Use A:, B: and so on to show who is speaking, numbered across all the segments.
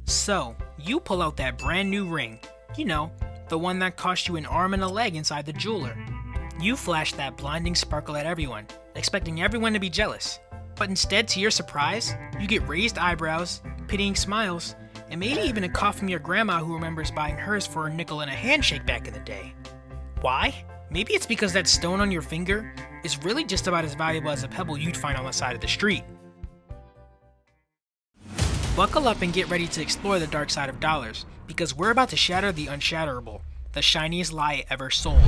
A: So, you pull out that brand new ring. You know, the one that cost you an arm and a leg inside the jeweler. You flash that blinding sparkle at everyone, expecting everyone to be jealous. But instead, to your surprise, you get raised eyebrows, pitying smiles, and maybe even a cough from your grandma who remembers buying hers for a nickel and a handshake back in the day. Why? Maybe it's because that stone on your finger is really just about as valuable as a pebble you'd find on the side of the street. Buckle up and get ready to explore the dark side of dollars, because we're about to shatter the unshatterable, the shiniest lie ever sold.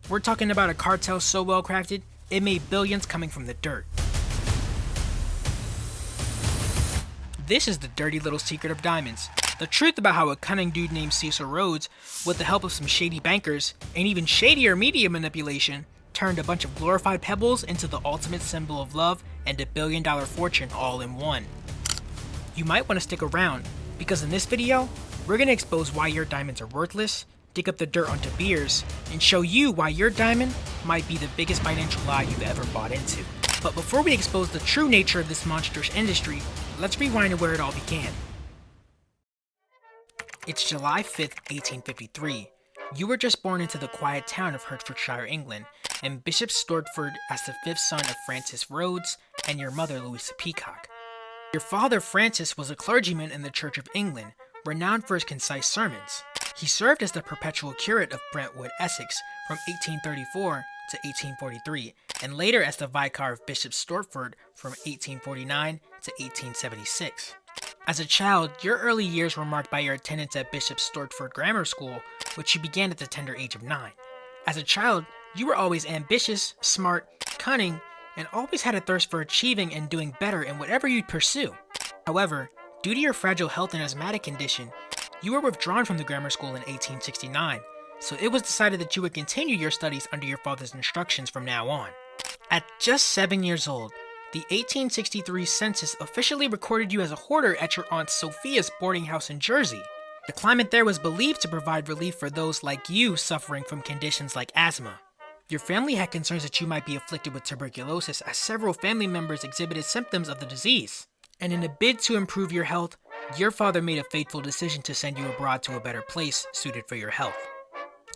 A: We're talking about a cartel so well crafted, it made billions coming from the dirt. This is the dirty little secret of diamonds. The truth about how a cunning dude named Cecil Rhodes, with the help of some shady bankers, and even shadier media manipulation, turned a bunch of glorified pebbles into the ultimate symbol of love and a billion-dollar fortune all in one. You might want to stick around, because in this video, we're going to expose why your diamonds are worthless, dig up the dirt onto beers, and show you why your diamond might be the biggest financial lie you've ever bought into. But before we expose the true nature of this monstrous industry, let's rewind to where it all began. It's July 5th, 1853. You were just born into the quiet town of Hertfordshire, England, and Bishop Stortford as the fifth son of Francis Rhodes and your mother Louisa Peacock. Your father Francis was a clergyman in the Church of England, renowned for his concise sermons. He served as the perpetual curate of Brentwood, Essex, from 1834 to 1843, and later as the vicar of Bishop Stortford from 1849 to 1876. As a child, your early years were marked by your attendance at Bishop Stortford Grammar School, which you began at the tender age of 9. As a child, you were always ambitious, smart, cunning, and always had a thirst for achieving and doing better in whatever you'd pursue. However, due to your fragile health and asthmatic condition, you were withdrawn from the grammar school in 1869, so it was decided that you would continue your studies under your father's instructions from now on. At just 7 years old, the 1863 census officially recorded you as a hoarder at your Aunt Sophia's boarding house in Jersey. The climate there was believed to provide relief for those like you suffering from conditions like asthma. Your family had concerns that you might be afflicted with tuberculosis, as several family members exhibited symptoms of the disease. And in a bid to improve your health, your father made a fateful decision to send you abroad to a better place suited for your health.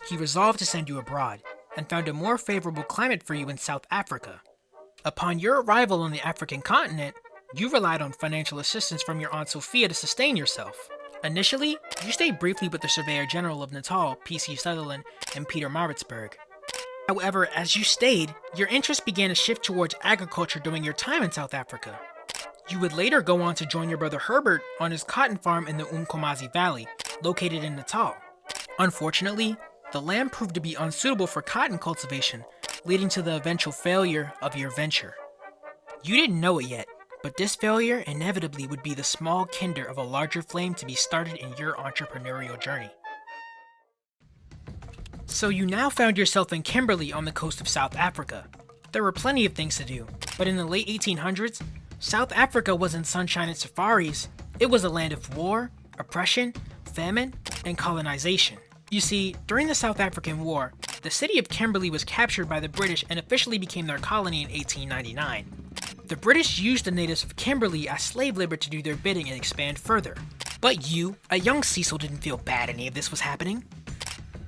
A: He resolved to send you abroad, and found a more favorable climate for you in South Africa. Upon your arrival on the African continent, you relied on financial assistance from your Aunt Sophia to sustain yourself. Initially, you stayed briefly with the Surveyor General of Natal, P.C. Sutherland, and Peter Maritzburg. However, as you stayed, your interest began to shift towards agriculture during your time in South Africa. You would later go on to join your brother Herbert on his cotton farm in the Umkomazi Valley, located in Natal. Unfortunately, the land proved to be unsuitable for cotton cultivation, leading to the eventual failure of your venture. You didn't know it yet, but this failure inevitably would be the small kindle of a larger flame to be started in your entrepreneurial journey. So you now found yourself in Kimberley on the coast of South Africa. There were plenty of things to do, but in the late 1800s, South Africa wasn't sunshine and safaris. It was a land of war, oppression, famine, and colonization. You see, during the South African War, the city of Kimberley was captured by the British and officially became their colony in 1899. The British used the natives of Kimberley as slave labor to do their bidding and expand further. But you, a young Cecil, didn't feel bad any of this was happening.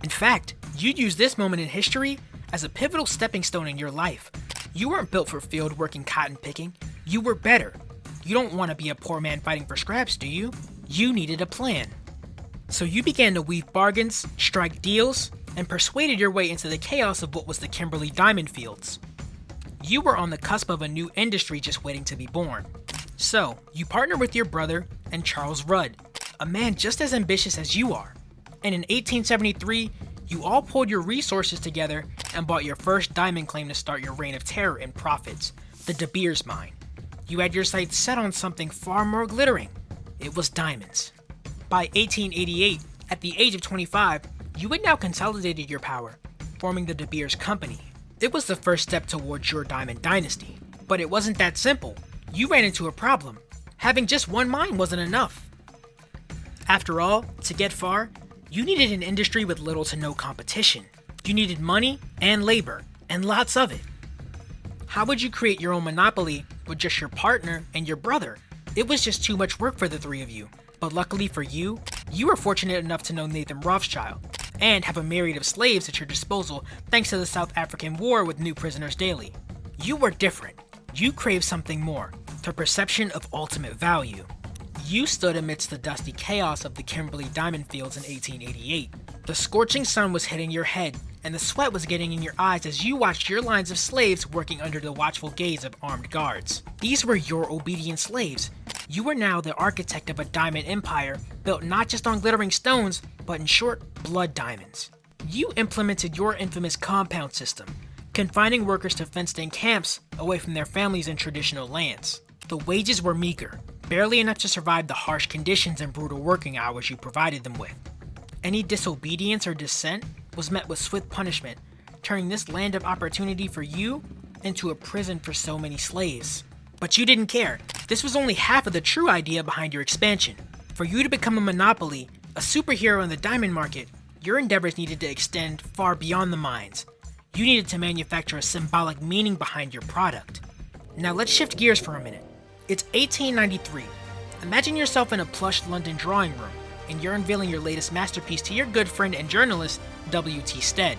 A: In fact, you'd use this moment in history as a pivotal stepping stone in your life. You weren't built for field work and cotton picking. You were better. You don't want to be a poor man fighting for scraps, do you? You needed a plan. So you began to weave bargains, strike deals, and persuaded your way into the chaos of what was the Kimberley Diamond Fields. You were on the cusp of a new industry just waiting to be born. So, you partnered with your brother and Charles Rudd, a man just as ambitious as you are. And in 1873, you all pulled your resources together and bought your first diamond claim to start your reign of terror and profits, the De Beers mine. You had your sights set on something far more glittering. It was diamonds. By 1888, at the age of 25, you had now consolidated your power, forming the De Beers Company. It was the first step towards your diamond dynasty. But it wasn't that simple. You ran into a problem. Having just one mine wasn't enough. After all, to get far, you needed an industry with little to no competition. You needed money and labor, and lots of it. How would you create your own monopoly with just your partner and your brother? It was just too much work for the three of you. But luckily for you, you were fortunate enough to know Nathan Rothschild, and have a myriad of slaves at your disposal thanks to the South African War with new prisoners daily. You were different. You craved something more, the perception of ultimate value. You stood amidst the dusty chaos of the Kimberley diamond fields in 1888. The scorching sun was hitting your head, and the sweat was getting in your eyes as you watched your lines of slaves working under the watchful gaze of armed guards. These were your obedient slaves. You were now the architect of a diamond empire built not just on glittering stones, but in short, blood diamonds. You implemented your infamous compound system, confining workers to fenced-in camps away from their families and traditional lands. The wages were meager, barely enough to survive the harsh conditions and brutal working hours you provided them with. Any disobedience or dissent was met with swift punishment, turning this land of opportunity for you into a prison for so many slaves. But you didn't care. This was only half of the true idea behind your expansion. For you to become a monopoly, a superhero in the diamond market, your endeavors needed to extend far beyond the mines. You needed to manufacture a symbolic meaning behind your product. Now let's shift gears for a minute. It's 1893. Imagine yourself in a plush London drawing room, and you're unveiling your latest masterpiece to your good friend and journalist, W.T. Stead.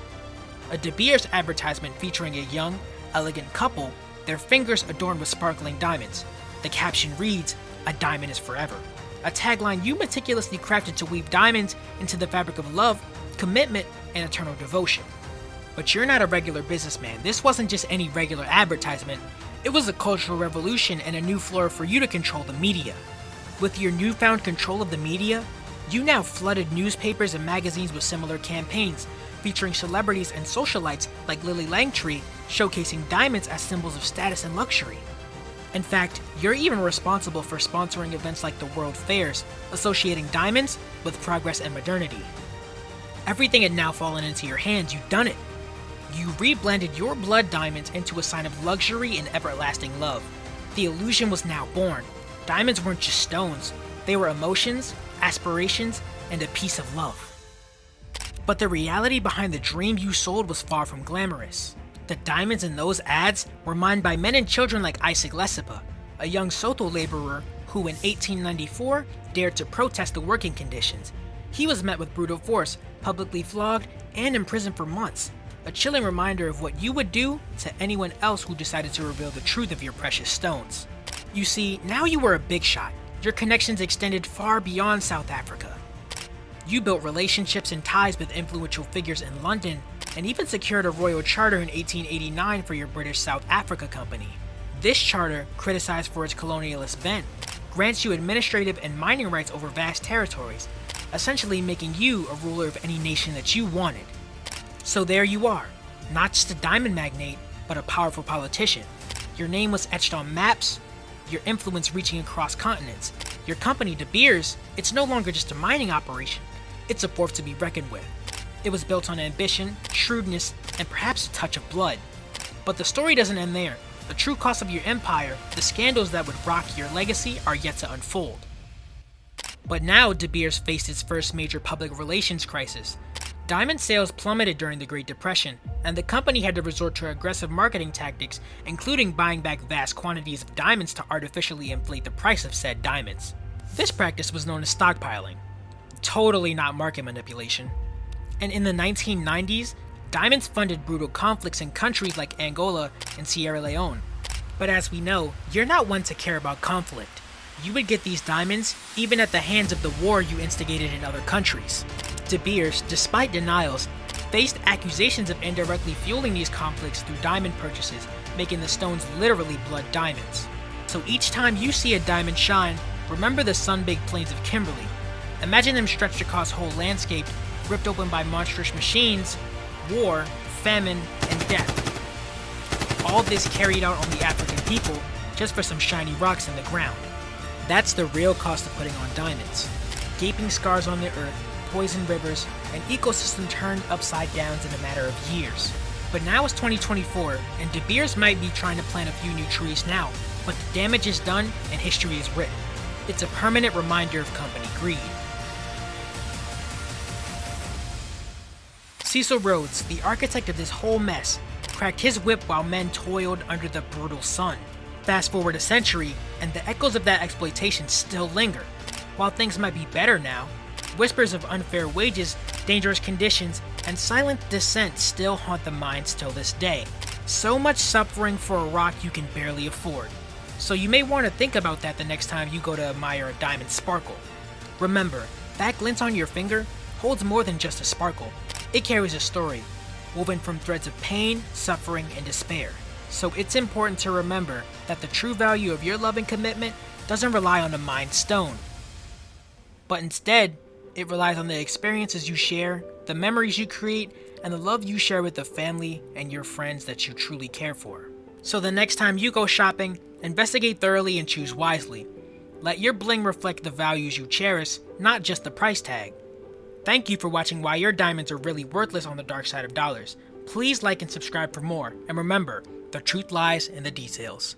A: A De Beers advertisement featuring a young, elegant couple, their fingers adorned with sparkling diamonds. The caption reads, "A diamond is forever." A tagline you meticulously crafted to weave diamonds into the fabric of love, commitment, and eternal devotion. But you're not a regular businessman. This wasn't just any regular advertisement. It was a cultural revolution and a new floor for you to control the media. With your newfound control of the media, you now flooded newspapers and magazines with similar campaigns, featuring celebrities and socialites like Lily Langtry, showcasing diamonds as symbols of status and luxury. In fact, you're even responsible for sponsoring events like the World Fairs, associating diamonds with progress and modernity. Everything had now fallen into your hands. You'd done it. You reblended your blood diamonds into a sign of luxury and everlasting love. The illusion was now born. Diamonds weren't just stones. They were emotions, aspirations, and a piece of love. But the reality behind the dream you sold was far from glamorous. The diamonds in those ads were mined by men and children like Isaac Lesipa, a young Soto laborer who in 1894 dared to protest the working conditions. He was met with brutal force, publicly flogged, and imprisoned for months. A chilling reminder of what you would do to anyone else who decided to reveal the truth of your precious stones. You see, now you were a big shot. Your connections extended far beyond South Africa. You built relationships and ties with influential figures in London, and even secured a royal charter in 1889 for your British South Africa Company. This charter, criticized for its colonialist bent, grants you administrative and mining rights over vast territories, essentially making you a ruler of any nation that you wanted. So there you are, not just a diamond magnate, but a powerful politician. Your name was etched on maps, your influence reaching across continents. Your company, De Beers, it's no longer just a mining operation, it's a force to be reckoned with. It was built on ambition, shrewdness, and perhaps a touch of blood. But the story doesn't end there. The true cost of your empire, the scandals that would rock your legacy, are yet to unfold. But now De Beers faced its first major public relations crisis. Diamond sales plummeted during the Great Depression, and the company had to resort to aggressive marketing tactics, including buying back vast quantities of diamonds to artificially inflate the price of said diamonds. This practice was known as stockpiling. Totally not market manipulation. And in the 1990s, diamonds funded brutal conflicts in countries like Angola and Sierra Leone. But as we know, you're not one to care about conflict. You would get these diamonds even at the hands of the war you instigated in other countries. De Beers, despite denials, faced accusations of indirectly fueling these conflicts through diamond purchases, making the stones literally blood diamonds. So each time you see a diamond shine, remember the sun-baked plains of Kimberley. Imagine them stretched across whole landscapes, ripped open by monstrous machines, war, famine, and death. All this carried out on the African people just for some shiny rocks in the ground. That's the real cost of putting on diamonds. Gaping scars on the earth, poisoned rivers, an ecosystem turned upside down in a matter of years. But now it's 2024, and De Beers might be trying to plant a few new trees now, but the damage is done and history is written. It's a permanent reminder of company greed. Cecil Rhodes, the architect of this whole mess, cracked his whip while men toiled under the brutal sun. Fast forward a century, and the echoes of that exploitation still linger. While things might be better now, whispers of unfair wages, dangerous conditions, and silent dissent still haunt the minds till this day. So much suffering for a rock you can barely afford. So you may want to think about that the next time you go to admire a diamond sparkle. Remember, that glint on your finger holds more than just a sparkle. It carries a story, woven from threads of pain, suffering, and despair. So it's important to remember that the true value of your love and commitment doesn't rely on the mined stone, but instead, it relies on the experiences you share, the memories you create, and the love you share with the family and your friends that you truly care for. So the next time you go shopping, investigate thoroughly and choose wisely. Let your bling reflect the values you cherish, not just the price tag. Thank you for watching Why Your Diamonds Are Really Worthless on the Dark Side of Dollars. Please like and subscribe for more, and remember, the truth lies in the details.